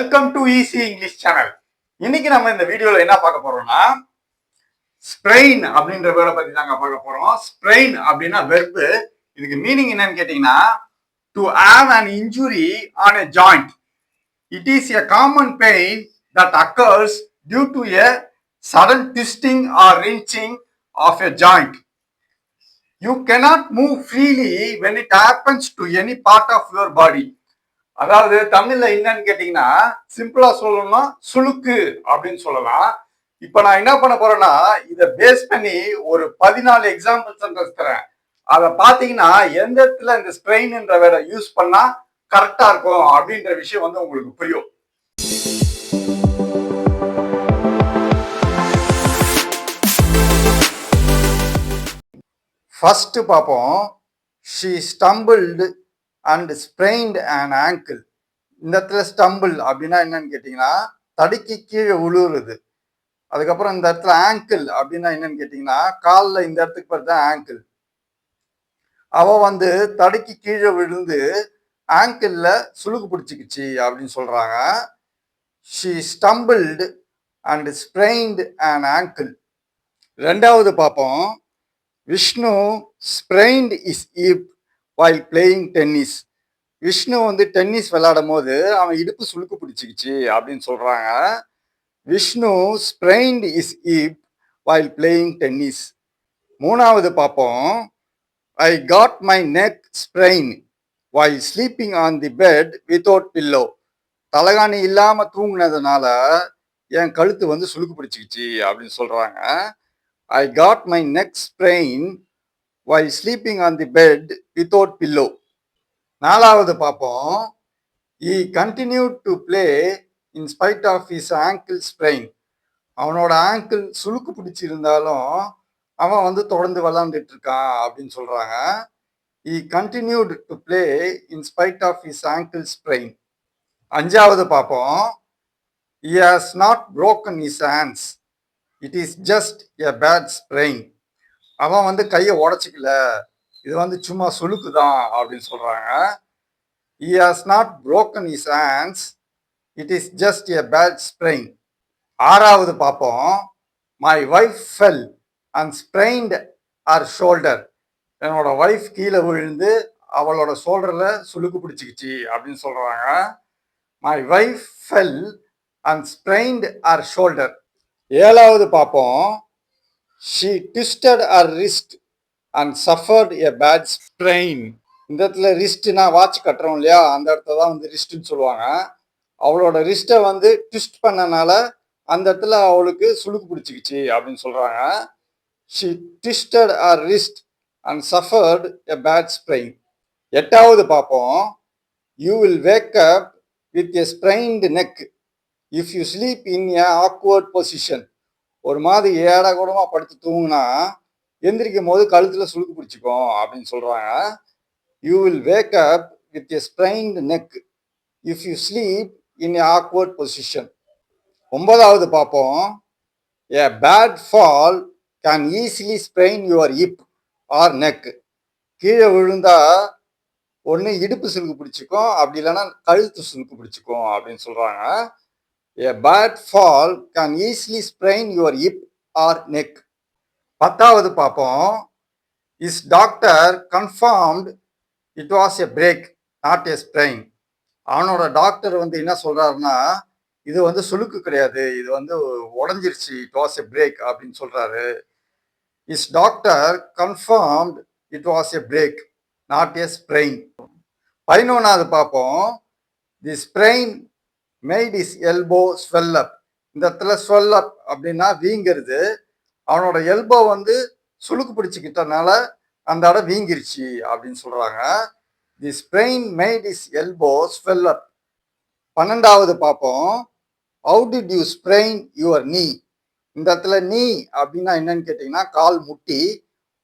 Welcome to easy English channel. இன்னைக்கு நம்ம இந்த வீடியோல என்ன பார்க்க போறோம்னா ஸ்ப்ரெயின் அப்படின்ற வேர்டை பத்தி தாங்க பார்க்க போறோம். ஸ்ப்ரெயின் அப்படின்னா வெர்பு. இதுக்கு மீனிங் என்னன்னு கேட்டீங்கன்னா to have an injury on a joint. It is a common pain that occurs due to a sudden twisting or wrenching of a joint. You cannot move freely when it happens to any part of your body. அதாவது தமிழ்ல என்னன்னு கேட்டீங்கன்னா சிம்பிளா சொல்லணும்னா சுளுக்கு அப்படின்னு சொல்லலாம். இப்ப நான் என்ன பண்ண போறேன்னா இதை பேஸ் பண்ணி ஒரு 14 எக்ஸாம்பிள் சென்டென்ஸ் தரேன். அதை பாத்தீங்கன்னா எந்த இடத்துல இந்த ஸ்ட்ரெயின்ன்ற வேர்டை யூஸ் பண்ணா கரெக்டா இருக்கும் அப்படின்ற விஷயம் வந்து உங்களுக்கு புரியும். ஃபர்ஸ்ட் பார்ப்போம். She stumbled and sprained an ankle. இந்த இடத்துல ஸ்டம்பிள் அப்படின்னா என்னன்னு கேட்டீங்கன்னா தடுக்கி கீழே விழுவுறது. அதுக்கப்புறம் இந்த இடத்துல ஆங்கிள் அப்படின்னா என்னன்னு கேட்டீங்கன்னா காலில் இந்த இடத்துக்கு பேர் தான் ஆங்கிள். அவ வந்து தடுக்கி கீழே விழுந்து ஆங்கிள்ல சுளுக்கு பிடிச்சிக்கிச்சு அப்படின்னு சொல்றாங்க. She stumbled and sprained an ankle. ரெண்டாவது பார்ப்போம். Vishnu sprained his hip while playing tennis. Vishnu வந்து டென்னிஸ் விளையாடும் போது அவன் இடுப்பு சுளுக்கு பிடிச்சிக்கிச்சு அப்படின்னு சொல்றாங்க. Vishnu sprained his hip while playing tennis. மூணாவது பார்ப்போம். I got my neck sprained while sleeping on the bed without pillow. தலகாணி இல்லாம தூங்குனதுனால என் கழுத்து வந்து சுளுக்கு பிடிச்சிக்கிச்சு அப்படின்னு சொல்றாங்க. I got my neck sprained while sleeping on the bed without pillow. நாலாவது பார்ப்போம். He continued to play in spite of his ankle sprain. அவனோட ஆங்கிள் சுளுக்கு பிடிச்சிருந்தாலும் அவன் வந்து தொடர்ந்து விளாண்டுட்டு இருக்கான் அப்படின்னு சொல்றாங்க. He continued to play in spite of his ankle sprain. அஞ்சாவது பார்ப்போம். He has not broken his hands. It is just a bad sprain. அவன் வந்து கையை உடைச்சிக்கல, இது வந்து சும்மா சுளுக்கு தான் அப்படின்னு சொல்றாங்க. He has not broken his hands. It is just a bad sprain. ஆறாவது பார்ப்போம். My wife fell and sprained her shoulder. என்னோட வைஃப் கீழே விழுந்து அவளோட ஷோல்டர்ல சுளுக்கு பிடிச்சிக்கிச்சு அப்படின்னு சொல்றாங்க. My wife fell and sprained her shoulder. ஏழாவது பார்ப்போம். She twisted her wrist and suffered a bad sprain. இந்த இடத்துல ரிஸ்ட்னா வாட்ச் கட்டுறோம் இல்லையா, அந்த இடத்துல தான் வந்து ரிஸ்ட்னு சொல்லுவாங்க. அவளோட ரிஸ்ட்டை வந்து ட்விஸ்ட் பண்ணனால அந்த இடத்துல அவளுக்கு சுளுக்கு பிடிச்சிக்கிச்சு அப்படின்னு சொல்றாங்க. She twisted her wrist and suffered a bad sprain. எட்டாவது பார்ப்போம். You will wake up with a sprained neck if you sleep in a awkward position. ஒரு மாதிரி ஏடா கூடமா படுத்து தூங்குனா எந்திரிக்கும் போது கழுத்துல சுளுக்கு பிடிச்சிக்கும் அப்படின்னு சொல்றாங்க. You will wake up with a sprained neck if you sleep in a awkward position. ஒன்பதாவது பார்ப்போம். A bad fall can easily sprain your hip or neck. கீழே விழுந்தா ஒன்று இடுப்பு சுளுக்கு பிடிச்சிக்கும், அப்படி இல்லைன்னா கழுத்து சுளுக்கு பிடிச்சிக்கும் அப்படின்னு சொல்றாங்க. A bad fall can easily sprain your hip or neck. பத்தாவது பார்ப்போம். His doctor confirmed it was a break, not a sprain. அவனோட டாக்டர் வந்து என்ன சொல்றாருன்னா இது வந்து சுளுக்கு கிடையாது, இது வந்து உடஞ்சிருச்சு, it was a break அப்படின்னு சொல்றாரு. His doctor confirmed it was a break, not a sprain. 11வது பார்ப்போம். The sprain made his elbow swell up. இந்த இடத்துல swell up அப்படின்னா வீங்கிறது. அவனோட எல்போ வந்து சுளுக்கு பிடிச்சிக்கிட்டனால அந்த இடம் வீங்கிருச்சு அப்படின்னு சொல்றாங்க. The sprain made his elbow swell up. 12வது பார்ப்போம். How did you sprain your knee. இந்த இடத்துல நீ அப்படின்னா என்னன்னு கேட்டீங்கன்னா கால் முட்டி.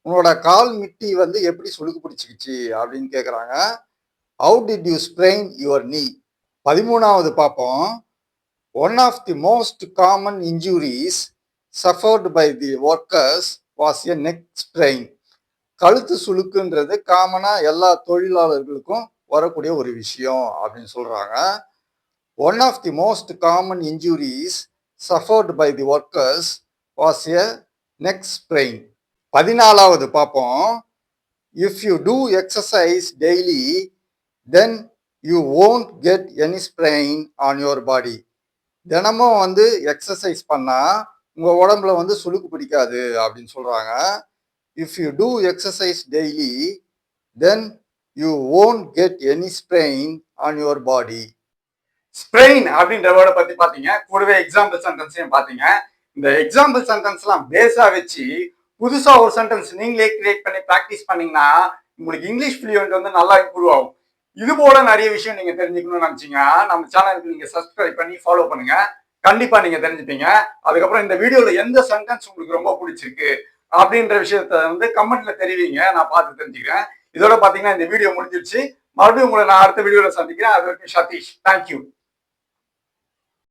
உன்னோட கால் முட்டி வந்து எப்படி சுளுக்கு பிடிச்சிக்கிச்சு அப்படின்னு கேட்குறாங்க. How did you sprain your knee. 13வது பார்ப்போம். One of the most common injuries suffered by the workers was a neck sprain. கழுத்து சுளுக்குன்றது காமனா எல்லா தொழிலாளர்களுக்கும் வரக்கூடிய ஒரு விஷயம் அப்படின்னு சொல்றாங்க. One of the most common injuries suffered by the workers was a neck sprain. 14வது பார்ப்போம். If you do exercise daily then you won't get any sprain on your body. தினமும் வந்து எக்ஸசைஸ் பண்ணா உங்க உடம்புல வந்து சுளுக்கு பிடிக்காது அப்படின்னு சொல்றாங்க. If you do exercise daily then you won't get any sprain on your body. Sprain அப்படின்ற வேர்டை பத்தி பாத்தீங்க, கூடவே எக்ஸாம்பிள் சென்டென்ஸையும் பாத்தீங்க. இந்த எக்ஸாம்பிள் சென்டென்ஸ்லாம் பேஸா வச்சு புதுசா ஒரு சென்டென்ஸ் நீங்களே கிரியேட் பண்ணி ப்ராக்டிஸ் பண்ணீங்கன்னா உங்களுக்கு இங்கிலீஷ் ஃப்ளூயன்ட் வந்து நல்லா இம்ப்ரூவ் ஆகும். இது போல நிறைய விஷயம் நீங்க தெரிஞ்சுக்கணும்னு நினைச்சீங்கன்னா நம்ம சேனலுக்கு நீங்க சப்ஸ்கிரைப் பண்ணி ஃபாலோ பண்ணுங்க. கண்டிப்பா நீங்க தெரிஞ்சுப்பீங்க. அதுக்கப்புறம் இந்த வீடியோல எந்த சென்டென்ஸ் உங்களுக்கு ரொம்ப பிடிச்சிருக்கு அப்படின்ற விஷயத்த வந்து கமெண்ட்ல தெரிவிங்க, நான் பார்த்து தெரிஞ்சுக்கிறேன். இதோட பாத்தீங்கன்னா இந்த வீடியோ முடிஞ்சிருச்சு. மறுபடியும் உங்களை நான் அடுத்த வீடியோல சந்திக்கிறேன். அது வரைக்கும் சதீஷ். தேங்க்யூ.